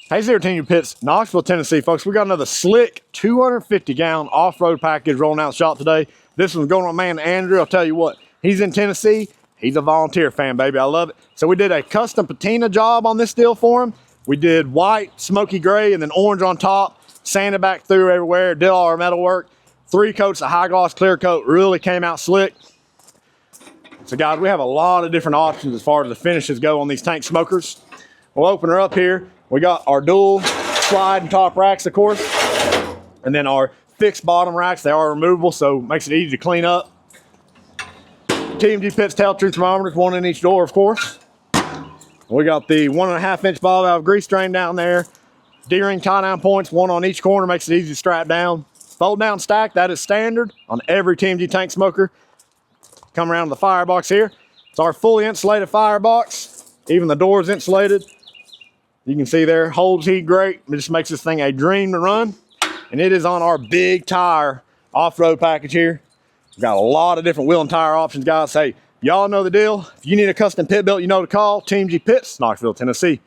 Hey, Zero Team Pits, Knoxville, Tennessee, folks. We got another slick 250-gallon off-road package rolling out the shop today. This one's going on my man Andrew. I'll tell you what, he's in Tennessee. He's a volunteer fan, baby. I love it. So we did a custom patina job on this deal for him. We did white, smoky gray, and then orange on top. Sanded back through everywhere. Did all our metal work. 3 coats of high gloss clear coat. Really came out slick. So guys, we have a lot of different options as far as the finishes go on these tank smokers. We'll open her up here. We got our dual slide and top racks, of course, and then our fixed bottom racks. They are removable, so it makes it easy to clean up. TMG Pits tail truth thermometers, 1 in each door, of course. We got the 1.5-inch ball valve grease drain down there. D-ring tie down points, 1 on each corner, makes it easy to strap down. Fold down stack, that is standard on every TMG tank smoker. Come around to the firebox here. It's our fully insulated firebox. Even the door's insulated. You can see there, holds heat great. It just makes this thing a dream to run. And it is on our big tire off-road package here. We've got a lot of different wheel and tire options, guys. Hey, y'all know the deal. If you need a custom pit built, you know to call TMG Pits, Knoxville, Tennessee.